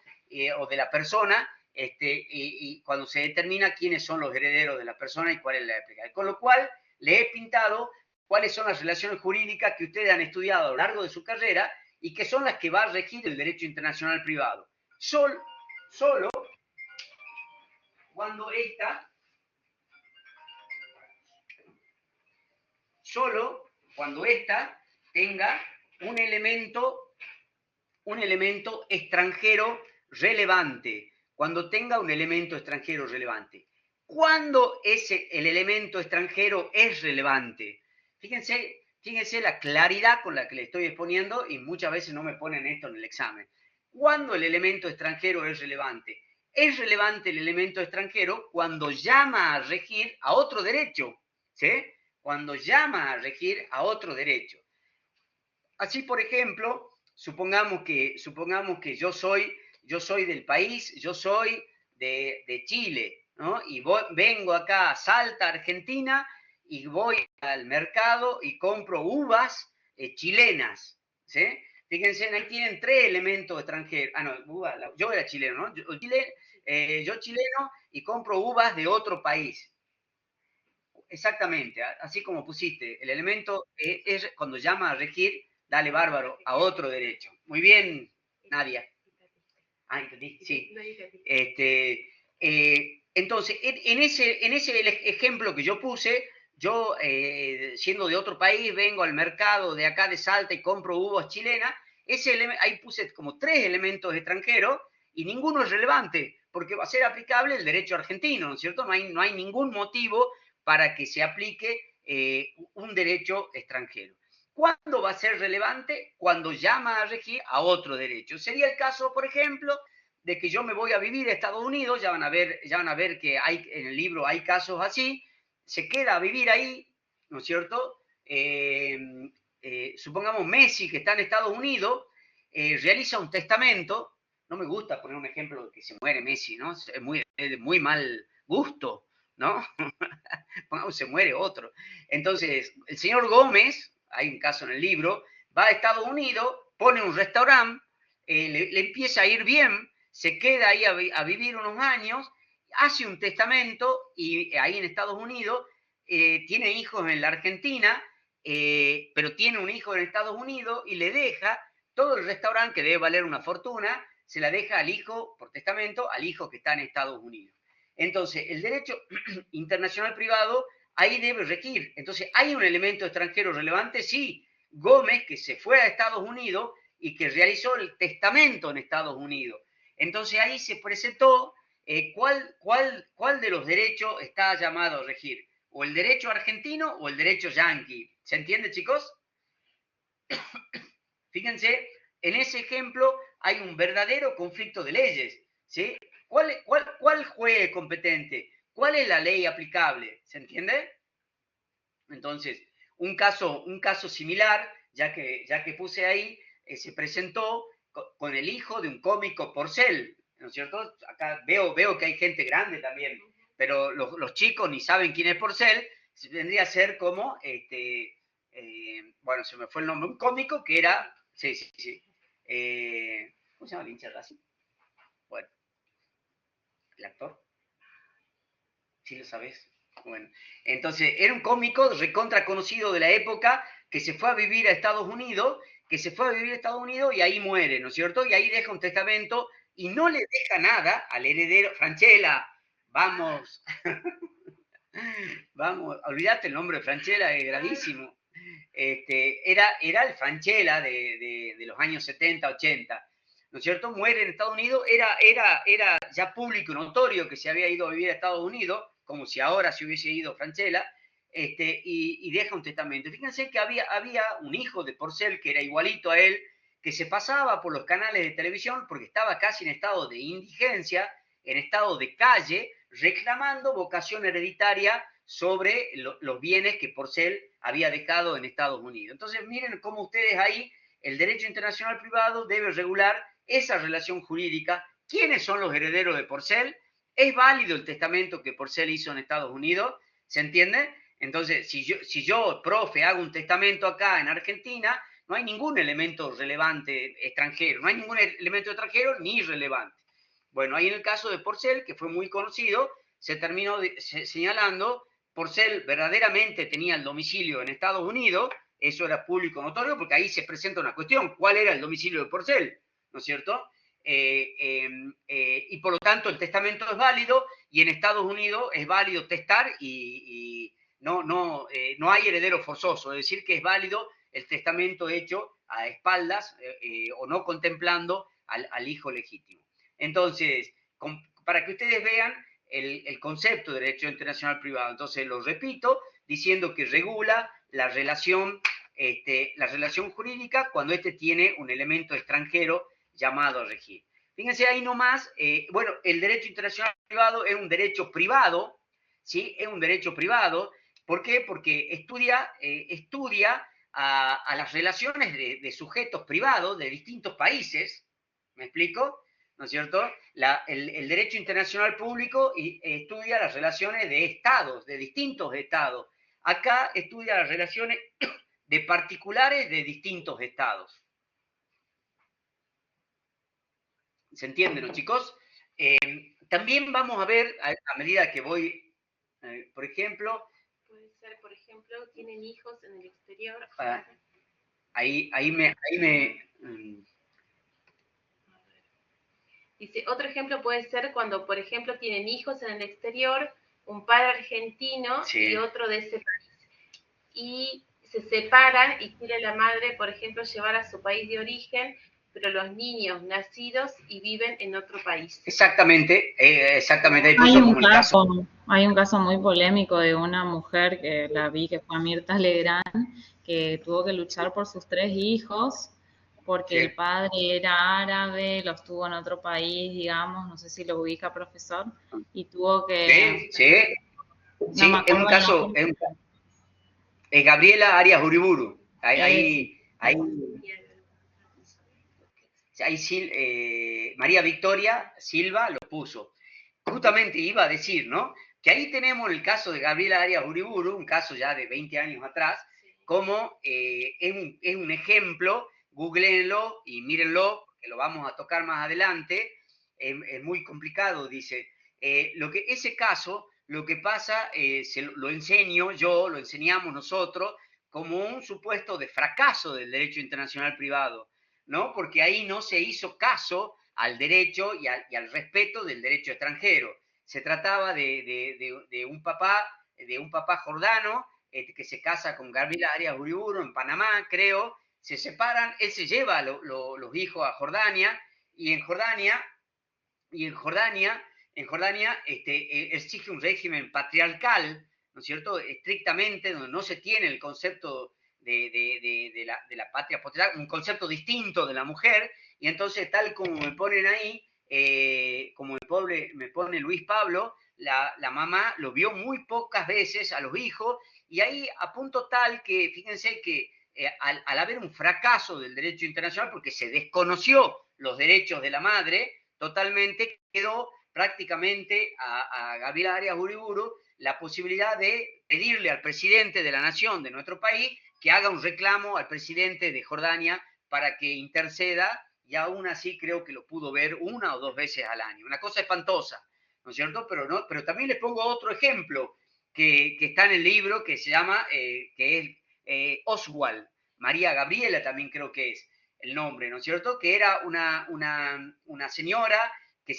o de la persona, y cuando se determina quiénes son los herederos de la persona y cuál es la época. Con lo cual, le he pintado cuáles son las relaciones jurídicas que ustedes han estudiado a lo largo de su carrera y que son las que va a regir el derecho internacional privado. Solo cuando esta tenga un elemento extranjero relevante. Cuando tenga un elemento extranjero relevante. ¿Cuándo el elemento extranjero es relevante? Fíjense la claridad con la que le estoy exponiendo y muchas veces no me ponen esto en el examen. ¿Cuándo el elemento extranjero es relevante? Es relevante el elemento extranjero cuando llama a regir a otro derecho, ¿sí? Cuando llama a regir a otro derecho. Así, por ejemplo, supongamos que yo soy del país, yo soy de Chile, ¿no? Y vengo acá a Salta, Argentina, y voy al mercado y compro uvas chilenas, ¿sí? Fíjense, ahí tienen tres elementos extranjeros. Yo era chileno, ¿no? Yo chileno y compro uvas de otro país. Exactamente, así como pusiste, el elemento es cuando llama a regir, dale bárbaro, a otro derecho. Muy bien, Nadia. Ah, entendí, sí. Entonces, en ese ejemplo que yo puse, yo siendo de otro país, vengo al mercado de acá de Salta y compro uvas chilenas, ahí puse como tres elementos extranjeros y ninguno es relevante, porque va a ser aplicable el derecho argentino, ¿no es cierto? No hay ningún motivo para que se aplique un derecho extranjero. ¿Cuándo va a ser relevante? Cuando llama a regir a otro derecho. Sería el caso, por ejemplo, de que yo me voy a vivir a Estados Unidos, ya van a ver que en el libro hay casos así, se queda a vivir ahí, ¿no es cierto? Supongamos Messi, que está en Estados Unidos, realiza un testamento. No me gusta poner un ejemplo de que se muere Messi, ¿no? Es de muy mal gusto, ¿no? Pongamos, se muere otro. Entonces, el señor Gómez, hay un caso en el libro, va a Estados Unidos, pone un restaurante, le empieza a ir bien, se queda ahí a vivir unos años, hace un testamento y ahí en Estados Unidos tiene hijos en la Argentina, pero tiene un hijo en Estados Unidos y le deja todo el restaurante, que debe valer una fortuna, se la deja al hijo, por testamento, al hijo que está en Estados Unidos. Entonces, el derecho internacional privado ahí debe regir. Entonces, ¿hay un elemento extranjero relevante? Sí. Gómez, que se fue a Estados Unidos y que realizó el testamento en Estados Unidos. Entonces, ahí se presentó cuál de los derechos está llamado a regir. O el derecho argentino o el derecho yanqui. ¿Se entiende, chicos? Fíjense, en ese ejemplo hay un verdadero conflicto de leyes, ¿sí? ¿Cuál juez competente? ¿Cuál es la ley aplicable? ¿Se entiende? Entonces, un caso similar, ya que puse ahí, se presentó con el hijo de un cómico Porcel, ¿no es cierto? Acá veo que hay gente grande también, pero los chicos ni saben quién es Porcel. Vendría a ser como, bueno, se me fue el nombre, un cómico que era, sí. ¿Cómo se llama el hincha de Racing? Bueno, el actor. ¿Sí lo sabes? Bueno, entonces era un cómico recontra conocido de la época que se fue a vivir a Estados Unidos, y ahí muere, ¿no es cierto? Y ahí deja un testamento y no le deja nada al heredero. Franchella, vamos, vamos, olvídate el nombre de Franchella, es gravísimo. Era el Franchella de los años 70, 80. ¿No es cierto? Muere en Estados Unidos, era ya público y notorio que se había ido a vivir a Estados Unidos, como si ahora se hubiese ido Franchella, y deja un testamento. Fíjense que había un hijo de Porcel que era igualito a él, que se pasaba por los canales de televisión porque estaba casi en estado de indigencia, en estado de calle, reclamando vocación hereditaria sobre los bienes que Porcel había dejado en Estados Unidos. Entonces, miren cómo ustedes ahí, el derecho internacional privado debe regular esa relación jurídica. ¿Quiénes son los herederos de Porcel? ¿Es válido el testamento que Porcel hizo en Estados Unidos? ¿Se entiende? Entonces, si yo, profe, hago un testamento acá en Argentina, no hay ningún elemento relevante extranjero, no hay ningún elemento extranjero ni relevante. Bueno, ahí en el caso de Porcel, que fue muy conocido, se terminó señalando, Porcel verdaderamente tenía el domicilio en Estados Unidos, eso era público notorio, porque ahí se presenta una cuestión, ¿cuál era el domicilio de Porcel? ¿No es cierto? Y por lo tanto el testamento es válido, y en Estados Unidos es válido testar y no hay heredero forzoso, es decir, que es válido el testamento hecho a espaldas o no contemplando al hijo legítimo. Entonces, para que ustedes vean el concepto de derecho internacional privado, entonces lo repito, diciendo que regula la relación jurídica cuando tiene un elemento extranjero llamado a regir. Fíjense ahí nomás, bueno, el derecho internacional privado es un derecho privado, ¿sí? Es un derecho privado. ¿Por qué? Porque estudia a las relaciones de sujetos privados de distintos países, ¿me explico? ¿No es cierto? El derecho internacional público estudia las relaciones de estados, de distintos estados. Acá estudia las relaciones de particulares de distintos estados. ¿Se entienden, ¿no, chicos? También vamos a ver, a medida que voy, por ejemplo... Puede ser, por ejemplo, tienen hijos en el exterior. Ahí me Dice, otro ejemplo puede ser cuando, por ejemplo, tienen hijos en el exterior, un padre argentino y otro de ese país. Y se separan y quiere la madre, por ejemplo, llevar a su país de origen pero los niños nacidos y viven en otro país. Exactamente, exactamente. Ahí Hay puso un como el caso. hay un caso muy polémico de una mujer que la vi, que fue Mirta Legrand, que tuvo que luchar por sus 3 hijos, porque Sí, el padre era árabe, los tuvo en otro país, digamos, no sé si lo ubica, profesor, y tuvo que, sí, sí, no me sí, es un acuerdo el caso, nombre, es Gabriela Arias Uriburu. eso. María Victoria Silva lo puso. Justamente iba a decir, ¿no? Que ahí tenemos el caso de Gabriela Arias Uriburu, un caso ya de 20 años atrás, como es un ejemplo, googleenlo y mírenlo, que lo vamos a tocar más adelante, es muy complicado, dice. Ese caso, lo que pasa, lo enseño yo, lo enseñamos nosotros, como un supuesto de fracaso del derecho internacional privado, ¿no? Porque ahí no se hizo caso al derecho y al respeto del derecho extranjero. Se trataba de un papá jordano que se casa con Gabriela Arias Uriburu en Panamá, creo, se separan, él se lleva los hijos a Jordania y en Jordania exige un régimen patriarcal, ¿no es cierto?, estrictamente, donde no se tiene el concepto de la patria potestad, un concepto distinto de la mujer, y entonces tal como me ponen ahí, como me pone Luis Pablo, la mamá lo vio muy pocas veces a los hijos, y ahí a punto tal que, fíjense que al haber un fracaso del derecho internacional, porque se desconoció los derechos de la madre, totalmente quedó prácticamente a Gabriela Arias Uriburu la posibilidad de pedirle al presidente de la nación de nuestro país que haga un reclamo al presidente de Jordania para que interceda, y aún así creo que lo pudo ver 1 o 2 veces al año. Una cosa espantosa, ¿no es cierto? Pero también les pongo otro ejemplo que está en el libro, que se llama, que es Oswald, María Gabriela también creo que es el nombre, ¿no es cierto? Que era una señora que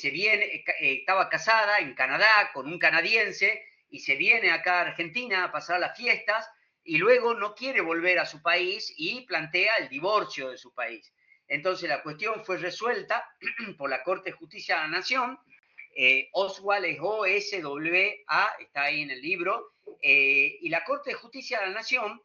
estaba casada en Canadá con un canadiense y se viene acá a Argentina a pasar las fiestas y luego no quiere volver a su país y plantea el divorcio de su país. Entonces la cuestión fue resuelta por la Corte de Justicia de la Nación. Oswald es O-S-W-A, está ahí en el libro, y la Corte de Justicia de la Nación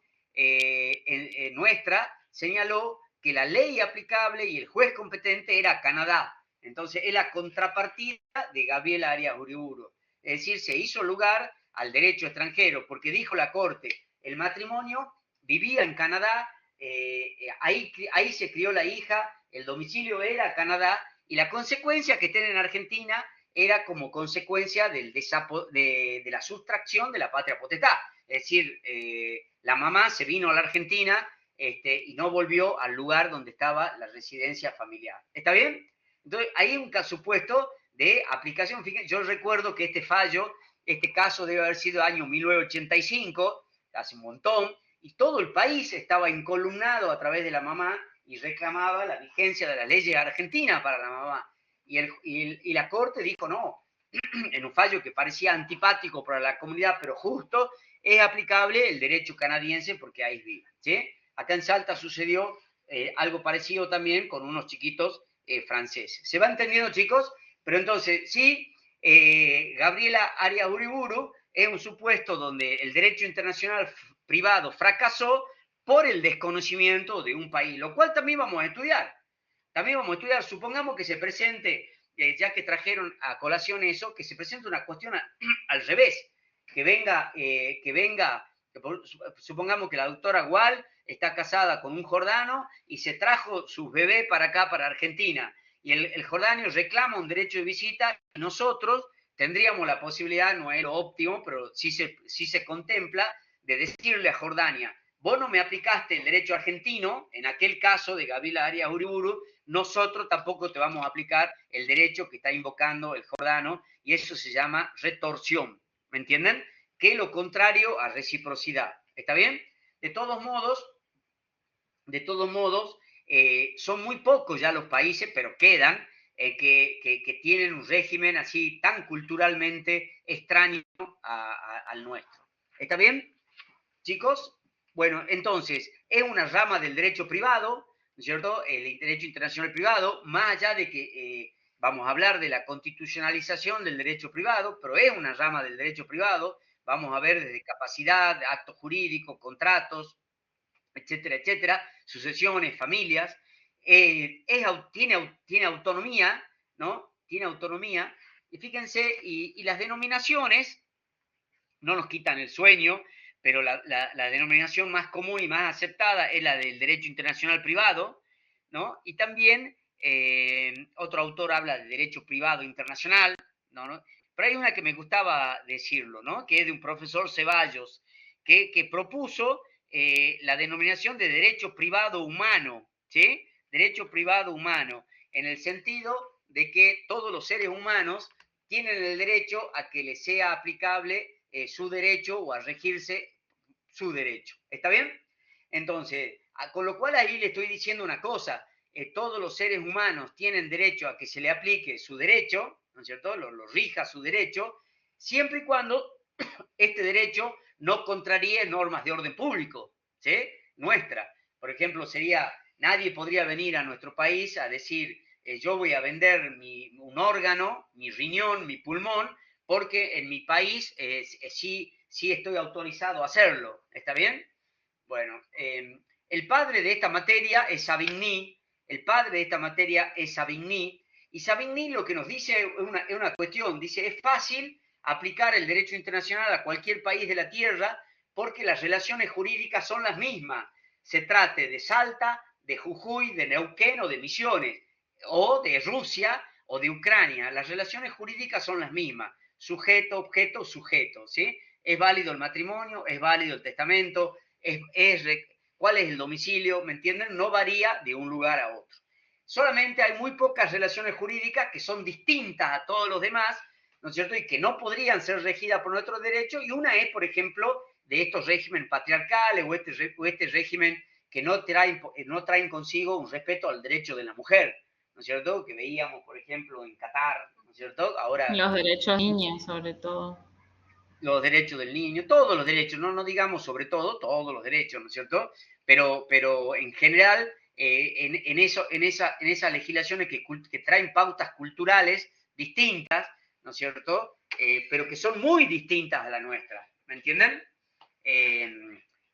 nuestra señaló que la ley aplicable y el juez competente era Canadá. Entonces es la contrapartida de Gabriela Arias Uriburu. Es decir, se hizo lugar al derecho extranjero, porque dijo la Corte, el matrimonio vivía en Canadá, ahí se crió la hija, el domicilio era Canadá, y la consecuencia que estén en Argentina era como consecuencia de la sustracción de la patria potestad. Es decir, la mamá se vino a la Argentina y no volvió al lugar donde estaba la residencia familiar. ¿Está bien? Entonces, hay un supuesto de aplicación. Fíjense, yo recuerdo que este caso debe haber sido año 1985, hace un montón, y todo el país estaba encolumnado a través de la mamá y reclamaba la vigencia de las leyes argentinas para la mamá. Y la Corte dijo no, en un fallo que parecía antipático para la comunidad, pero justo, es aplicable el derecho canadiense porque ahí vive. ¿Sí? Acá en Salta sucedió algo parecido también con unos chiquitos franceses. ¿Se va entendiendo, chicos? Pero entonces, sí, Gabriela Arias Uriburu es un supuesto donde el derecho internacional privado fracasó por el desconocimiento de un país, lo cual también vamos a estudiar. También vamos a estudiar, supongamos que se presente, ya que trajeron a colación eso, que se presente una cuestión al revés, que venga, supongamos que la doctora Gual está casada con un jordano y se trajo sus bebés para acá, para Argentina, y el jordano reclama un derecho de visita, y nosotros tendríamos la posibilidad, no es lo óptimo, pero sí se contempla, de decirle a Jordania, vos no me aplicaste el derecho argentino, en aquel caso de Gabriela Arias Uriburu, nosotros tampoco te vamos a aplicar el derecho que está invocando el jordano, y eso se llama retorsión, ¿me entienden? Que es lo contrario a reciprocidad, ¿está bien? De todos modos, son muy pocos ya los países, pero quedan, que tienen un régimen así tan culturalmente extraño al nuestro. ¿Está bien, chicos? Bueno, entonces, es una rama del derecho privado, es cierto?, el derecho internacional privado, más allá de que vamos a hablar de la constitucionalización del derecho privado, pero es una rama del derecho privado, vamos a ver desde capacidad, actos jurídicos, contratos, etcétera, etcétera, sucesiones, familias, tiene autonomía, ¿no? Tiene autonomía, y fíjense, y las denominaciones no nos quitan el sueño, pero la denominación más común y más aceptada es la del derecho internacional privado, ¿no? Y también otro autor habla de derecho privado internacional, ¿no? Pero hay una que me gustaba decirlo, ¿no? Que es de un profesor Ceballos, que propuso la denominación de derecho privado humano, ¿sí? Derecho privado humano, en el sentido de que todos los seres humanos tienen el derecho a que les sea aplicable su derecho o a regirse su derecho. ¿Está bien? Entonces, con lo cual ahí le estoy diciendo una cosa, todos los seres humanos tienen derecho a que se le aplique su derecho, ¿no es cierto? Lo rija su derecho, siempre y cuando este derecho no contraríe normas de orden público, ¿sí? Nuestra. Por ejemplo, nadie podría venir a nuestro país a decir, yo voy a vender un órgano, mi riñón, mi pulmón, porque en mi país sí estoy autorizado a hacerlo. ¿Está bien? Bueno, el padre de esta materia es Savigny, y Savigny lo que nos dice es una cuestión, dice, es fácil aplicar el derecho internacional a cualquier país de la Tierra porque las relaciones jurídicas son las mismas, se trate de Salta, de Jujuy, de Neuquén o de Misiones, o de Rusia o de Ucrania, las relaciones jurídicas son las mismas, sujeto, objeto, sujeto, ¿sí? Es válido el matrimonio, es válido el testamento, cuál es el domicilio, ¿me entienden? No varía de un lugar a otro. Solamente hay muy pocas relaciones jurídicas que son distintas a todos los demás, ¿no es cierto? Y que no podrían ser regidas por nuestro derecho, y una es, por ejemplo, de estos regímenes patriarcales o este régimen que no traen consigo un respeto al derecho de la mujer, ¿no es cierto? Que veíamos, por ejemplo, en Qatar, ¿no es cierto? Ahora Los derechos niños, sobre todo. los derechos del niño, todos los derechos, no digamos sobre todo, todos los derechos, ¿no es cierto? Pero en general, en esas legislaciones que traen pautas culturales distintas, ¿no es cierto? Pero que son muy distintas a la nuestra, ¿me entienden?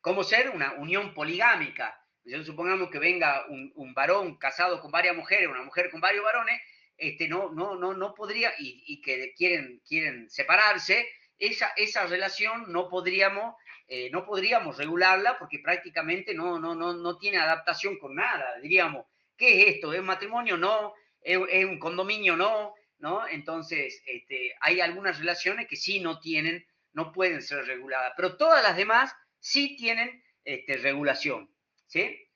¿Cómo ser una unión poligámica? Supongamos que venga un varón casado con varias mujeres, una mujer con varios varones, no podría, y que quieren separarse, esa relación no podríamos regularla porque prácticamente no tiene adaptación con nada. Diríamos, ¿qué es esto? ¿Es un matrimonio? No. ¿Es un condominio? No. ¿No? Entonces, hay algunas relaciones que sí no pueden ser reguladas, pero todas las demás sí tienen regulación. ¿Sí?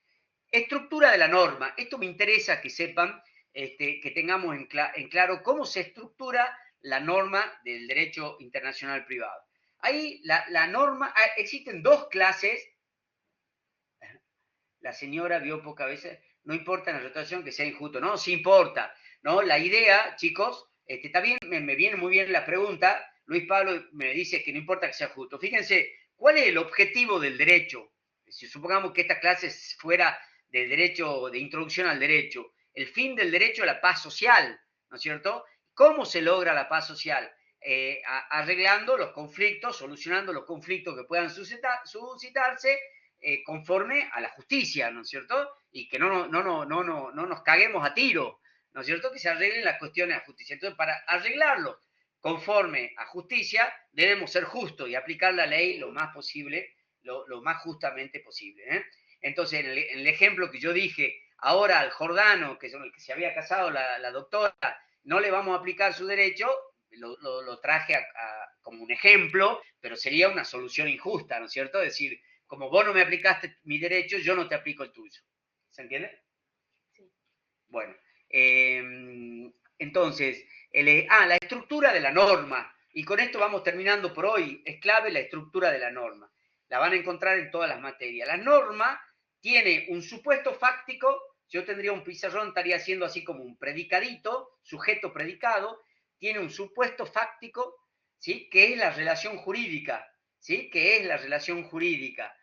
Estructura de la norma. Esto me interesa que sepan, que tengamos en claro cómo se estructura la norma del derecho internacional privado. Ahí la norma, existen dos clases. La señora vio pocas veces, no importa en la rotación que sea injusto, no, sí importa, ¿no? La idea, chicos, está bien, me viene muy bien la pregunta, Luis Pablo me dice que no importa que sea justo. Fíjense, ¿cuál es el objetivo del derecho? Si supongamos que esta clase fuera de derecho, de introducción al derecho, el fin del derecho es la paz social, ¿no es cierto? ¿Cómo se logra la paz social? Arreglando los conflictos, solucionando los conflictos que puedan suscitarse conforme a la justicia, ¿no es cierto? Y que no nos caguemos a tiro, ¿no es cierto? Que se arreglen las cuestiones a justicia. Entonces, para arreglarlo conforme a justicia, debemos ser justos y aplicar la ley lo más posible, lo más justamente posible. Entonces, en el ejemplo que yo dije, ahora al Jordano, que es el que se había casado la doctora, no le vamos a aplicar su derecho, lo traje como un ejemplo, pero sería una solución injusta, ¿no es cierto? Es decir, como vos no me aplicaste mi derecho, yo no te aplico el tuyo. ¿Se entiende? Sí. Bueno, entonces, la estructura de la norma. Y con esto vamos terminando por hoy. Es clave la estructura de la norma. La van a encontrar en todas las materias. La norma tiene un supuesto fáctico. Yo tendría un pizarrón, estaría haciendo así como un predicadito, sujeto predicado. Tiene un supuesto fáctico, ¿sí? Que es la relación jurídica. ¿Sí? Que es la relación jurídica.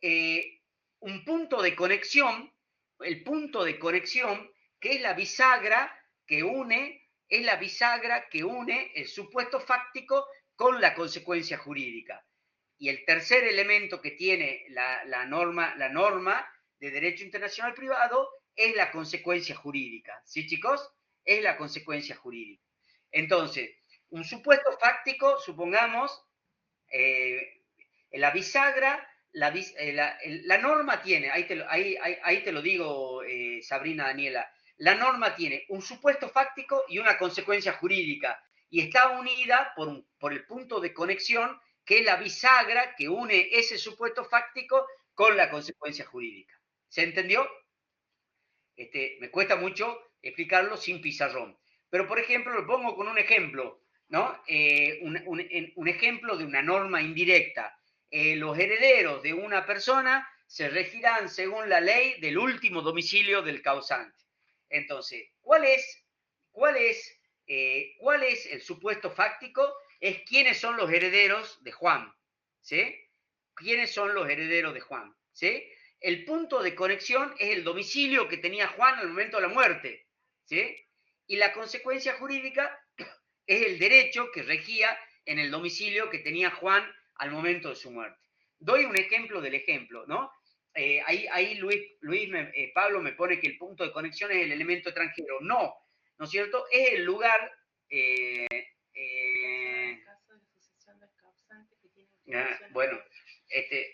Un punto de conexión el punto de conexión, que es la bisagra que une el supuesto fáctico con la consecuencia jurídica. Y el tercer elemento que tiene la norma de derecho internacional privado es la consecuencia jurídica. ¿Sí, chicos? Es la consecuencia jurídica. Entonces, un supuesto fáctico, supongamos, la bisagra, la norma tiene, ahí te lo digo, Sabrina Daniela, la norma tiene un supuesto fáctico y una consecuencia jurídica, y está unida por el punto de conexión, que es la bisagra que une ese supuesto fáctico con la consecuencia jurídica. ¿Se entendió? Me cuesta mucho explicarlo sin pizarrón. Pero, por ejemplo, lo pongo con un ejemplo, ¿no? Un ejemplo de una norma indirecta. Los herederos de una persona se regirán según la ley del último domicilio del causante. Entonces, ¿cuál es el supuesto fáctico? Es quiénes son los herederos de Juan, ¿sí? ¿Quiénes son los herederos de Juan? ¿Sí? El punto de conexión es el domicilio que tenía Juan al momento de la muerte, ¿sí? Y la consecuencia jurídica es el derecho que regía en el domicilio que tenía Juan al momento de su muerte. Doy un ejemplo del ejemplo, ¿no? Ahí Pablo me pone que el punto de conexión es el elemento extranjero. No, ¿no es cierto? Es el lugar... bueno,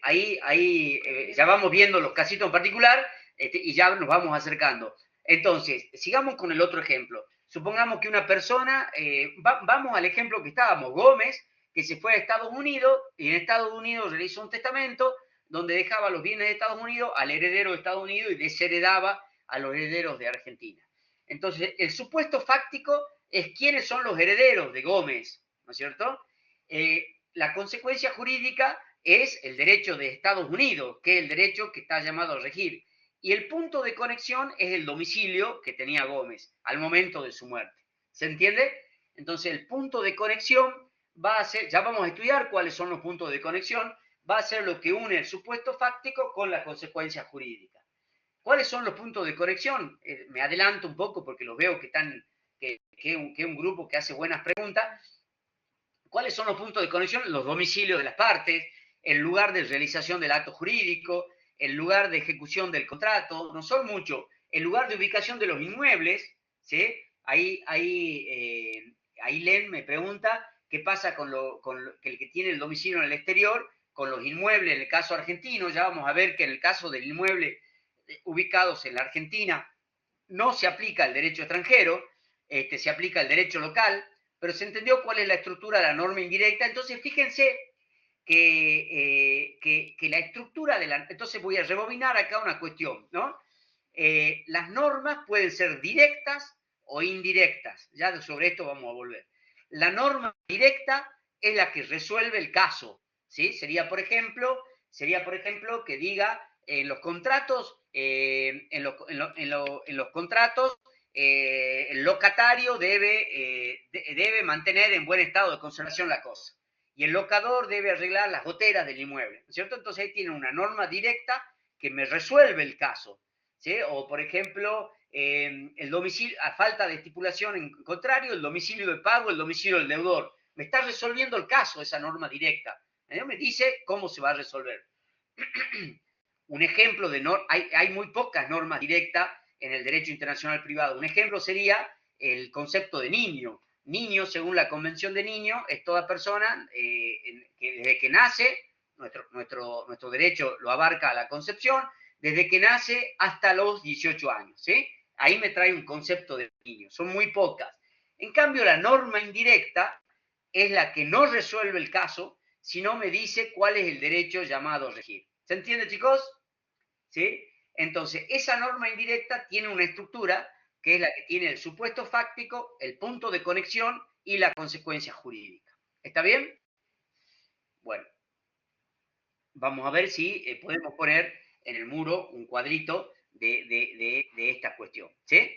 ahí ya vamos viendo los casitos en particular y ya nos vamos acercando. Entonces, sigamos con el otro ejemplo. Supongamos que una persona, vamos al ejemplo que estábamos, Gómez, que se fue a Estados Unidos y en Estados Unidos realizó un testamento donde dejaba los bienes de Estados Unidos al heredero de Estados Unidos y desheredaba a los herederos de Argentina. Entonces, el supuesto fáctico es quiénes son los herederos de Gómez, ¿no es cierto? La consecuencia jurídica es el derecho de Estados Unidos, que es el derecho que está llamado a regir. Y el punto de conexión es el domicilio que tenía Gómez al momento de su muerte. ¿Se entiende? Entonces, el punto de conexión va a ser, ya vamos a estudiar cuáles son los puntos de conexión, va a ser lo que une el supuesto fáctico con la consecuencia jurídica. ¿Cuáles son los puntos de conexión? Me adelanto un poco porque los veo que es un grupo que hace buenas preguntas. ¿Cuáles son los puntos de conexión? Los domicilios de las partes, el lugar de realización del acto jurídico, el lugar de ejecución del contrato, no son muchos, el lugar de ubicación de los inmuebles, ¿sí? Ahí Len me pregunta qué pasa con el que tiene el domicilio en el exterior, con los inmuebles en el caso argentino. Ya vamos a ver que en el caso del inmueble ubicados en la Argentina no se aplica el derecho extranjero, se aplica el derecho local, pero se entendió cuál es la estructura de la norma indirecta. Entonces, fíjense que la estructura de la... Entonces voy a rebobinar acá una cuestión, ¿no? Las normas pueden ser directas o indirectas. Ya sobre esto vamos a volver. La norma directa es la que resuelve el caso, ¿sí? Sería, por ejemplo, que diga en los contratos, en los contratos, el locatario debe mantener en buen estado de conservación la cosa. Y el locador debe arreglar las goteras del inmueble, ¿no es cierto? Entonces ahí tiene una norma directa que me resuelve el caso, ¿sí? O, por ejemplo, el domicilio, a falta de estipulación en contrario, el domicilio de pago, el domicilio del deudor. Me está resolviendo el caso esa norma directa. Me dice cómo se va a resolver. Un ejemplo de hay muy pocas normas directas en el derecho internacional privado. Un ejemplo sería el concepto de niño. Niño, según la Convención de Niños, es toda persona que desde que nace, nuestro derecho lo abarca a la concepción, desde que nace hasta los 18 años, ¿sí? Ahí me trae un concepto de niño. Son muy pocas. En cambio, la norma indirecta es la que no resuelve el caso, sino me dice cuál es el derecho llamado a regir. ¿Se entiende, chicos? ¿Sí? Entonces, esa norma indirecta tiene una estructura que es la que tiene el supuesto fáctico, el punto de conexión y la consecuencia jurídica. ¿Está bien? Bueno, vamos a ver si podemos poner en el muro un cuadrito de esta cuestión. ¿Sí?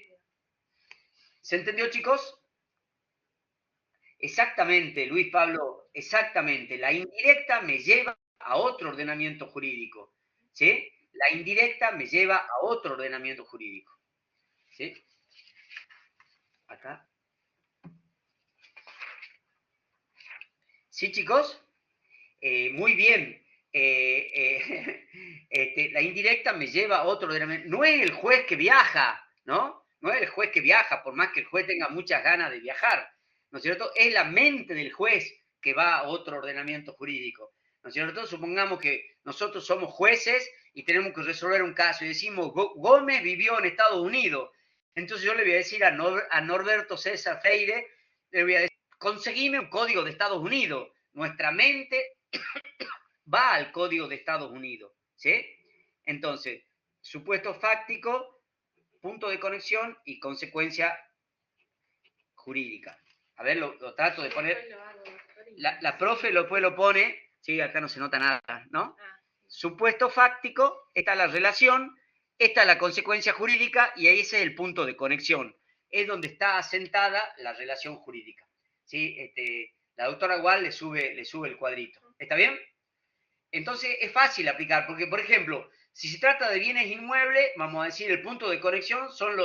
¿Se entendió, chicos? Exactamente, Luis Pablo, exactamente. La indirecta me lleva a otro ordenamiento jurídico. ¿Sí? la indirecta me lleva a otro ordenamiento jurídico. ¿Sí? Acá. ¿Sí, chicos? Muy bien. La indirecta me lleva a otro ordenamiento. No es el juez que viaja, ¿no? No es el juez que viaja, por más que el juez tenga muchas ganas de viajar, ¿no es cierto? Es la mente del juez que va a otro ordenamiento jurídico, ¿no es cierto? Supongamos que nosotros somos jueces y tenemos que resolver un caso y decimos, Gómez vivió en Estados Unidos. Entonces yo le voy a decir a Norberto César Freire, le voy a decir, conseguime un código de Estados Unidos. Nuestra mente va al código de Estados Unidos, ¿sí? Entonces, supuesto fáctico, punto de conexión y consecuencia jurídica. A ver, lo trato de poner. La profe después lo pone, sí, acá no se nota nada, ¿no? Supuesto fáctico, esta es la relación, esta es la consecuencia jurídica y ese es el punto de conexión. Es donde está asentada la relación jurídica. ¿Sí? La doctora Gual le sube el cuadrito. ¿Está bien? Entonces es fácil aplicar, porque por ejemplo, si se trata de bienes inmuebles, vamos a decir, el punto de conexión son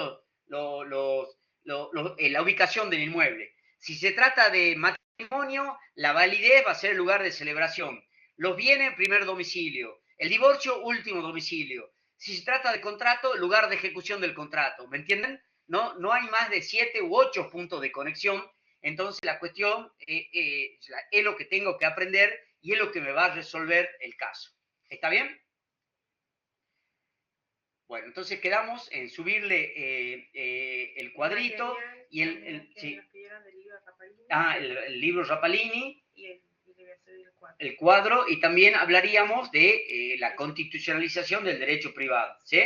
la ubicación del inmueble. Si se trata de matrimonio, la validez va a ser el lugar de celebración. Los bienes, primer domicilio. El divorcio, último domicilio. Si se trata de contrato, lugar de ejecución del contrato. ¿Me entienden? No hay más de 7 u 8 puntos de conexión. Entonces la cuestión es lo que tengo que aprender y es lo que me va a resolver el caso. ¿Está bien? Bueno, entonces quedamos en subirle el cuadrito y el libro Rapalini, el cuadro, y también hablaríamos de la constitucionalización del derecho privado. ¿Sí?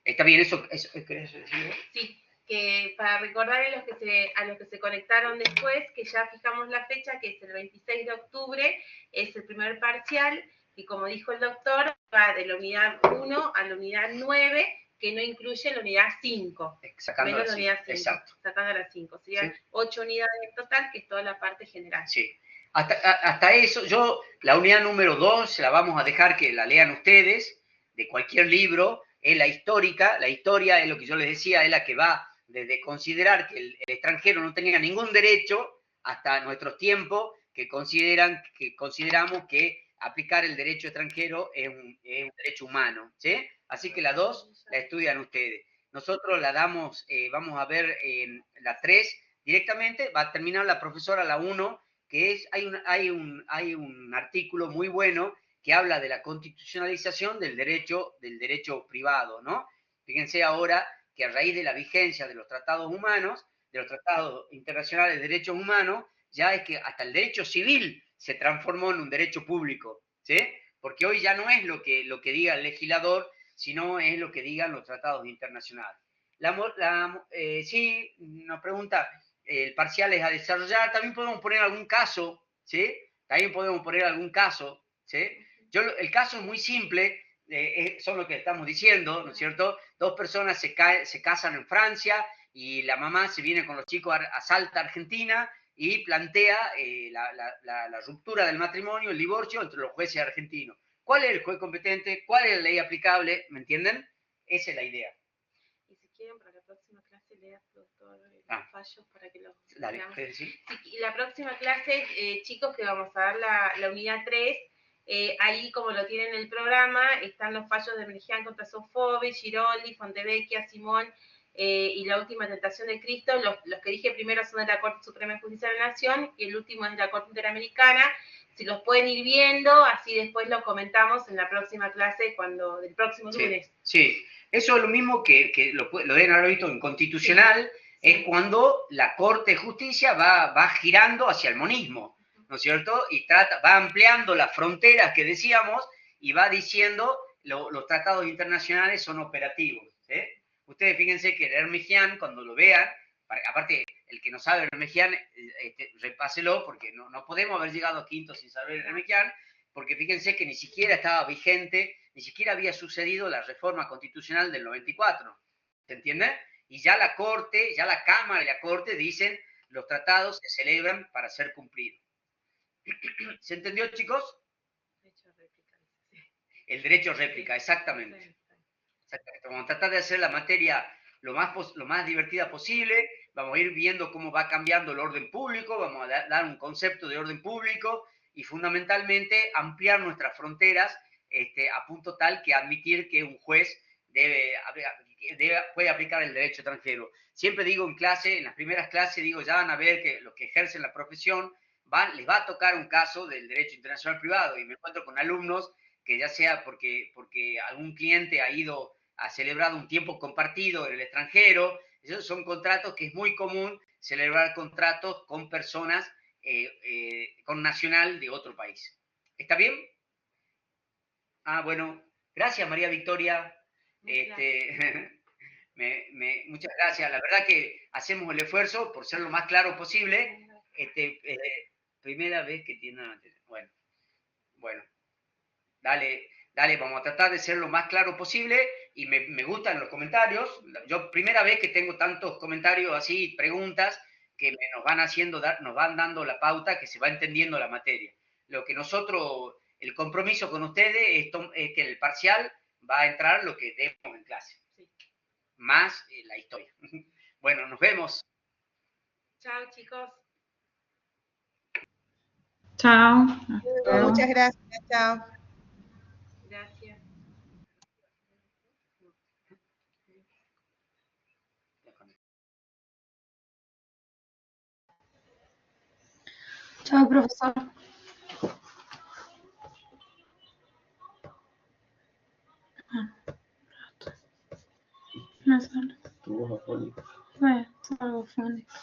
Está bien, eso ¿querés decirlo? Sí. Que para recordar a los que se conectaron después, que ya fijamos la fecha, que es el 26 de octubre, es el primer parcial, y como dijo el doctor, va de la unidad 1 a la unidad 9, que no incluye la unidad 5. Sacando menos la unidad 5. Exacto. Sacando la 5. Serían 8 unidades en total, que es toda la parte general. Sí. Hasta eso, la unidad número 2 la vamos a dejar que la lean ustedes, de cualquier libro, es la histórica. La historia es lo que yo les decía, es la que va desde considerar que el extranjero no tenía ningún derecho hasta nuestros tiempos que consideramos que aplicar el derecho extranjero es un derecho humano, ¿sí? Así que la 2 la estudian ustedes. Nosotros la damos, vamos a ver la 3 directamente, va a terminar la profesora la 1, que es, hay un artículo muy bueno que habla de la constitucionalización del derecho privado, ¿no? Fíjense ahora que a raíz de la vigencia de los tratados humanos, de los tratados internacionales de derechos humanos, ya es que hasta el derecho civil se transformó en un derecho público, ¿sí? Porque hoy ya no es lo que diga el legislador, sino es lo que digan los tratados internacionales. Sí, nos pregunta, el parcial es a desarrollar, también podemos poner algún caso, ¿sí? También podemos poner algún caso, ¿sí? El caso es muy simple, son lo que estamos diciendo, ¿no es cierto? Dos personas se casan en Francia y la mamá se viene con los chicos a Salta, Argentina, y plantea la ruptura del matrimonio, el divorcio entre los jueces argentinos. ¿Cuál es el juez competente? ¿Cuál es la ley aplicable? ¿Me entienden? Esa es la idea. Y si quieren, para la próxima clase leas todos los fallos para que los veamos. ¿Sí? Y la próxima clase, chicos, que vamos a dar la unidad 3, ahí como lo tienen en el programa, están los fallos de Merigian contra Sofobi, Giroldi, Fontevecchia, Simón, y la última tentación de Cristo. Los que dije primero son de la Corte Suprema de Justicia de la Nación y el último es de la Corte Interamericana. Si los pueden ir viendo, así después lo comentamos en la próxima clase del próximo lunes. Sí, eso es lo mismo que lo deben haber visto en Constitucional, es cuando la Corte de Justicia va girando hacia el monismo, ¿no es cierto? Y va ampliando las fronteras que decíamos y va diciendo los tratados internacionales son operativos, ¿sí? Ustedes fíjense que el Hermegian, cuando lo vean, aparte, el que no sabe el Hermegian, repáselo, porque no podemos haber llegado a quinto sin saber el Hermegian, porque fíjense que ni siquiera estaba vigente, ni siquiera había sucedido la reforma constitucional del 94, ¿se entiende? Y ya la Corte, ya la Cámara y la Corte dicen, los tratados se celebran para ser cumplidos. ¿Se entendió, chicos? El derecho a réplica, exactamente. Vamos a tratar de hacer la materia lo más divertida posible, vamos a ir viendo cómo va cambiando el orden público, vamos a dar un concepto de orden público y fundamentalmente ampliar nuestras fronteras a punto tal que admitir que un juez puede aplicar el derecho extranjero. Siempre digo en clase, en las primeras clases, digo, ya van a ver que los que ejercen la profesión les va a tocar un caso del derecho internacional privado y me encuentro con alumnos que ya sea porque algún cliente ha celebrado un tiempo compartido en el extranjero, esos son contratos que es muy común celebrar contratos con personas con nacional de otro país. ¿Está bien? Ah, bueno, gracias María Victoria. Muchas gracias. La verdad que hacemos el esfuerzo por ser lo más claro posible. Primera vez que tiene... Bueno, dale, vamos a tratar de ser lo más claro posible y me gustan los comentarios. Yo primera vez que tengo tantos comentarios así, preguntas, que nos van dando la pauta que se va entendiendo la materia. Lo que nosotros, el compromiso con ustedes es que el parcial va a entrar lo que demos en clase. Sí. Más la historia. Bueno, nos vemos. Chao, chicos. Chao. Muchas gracias, chao. Gracias. Chao, profesor. No sale. Tu voz afónica. Bueno, algo fónico.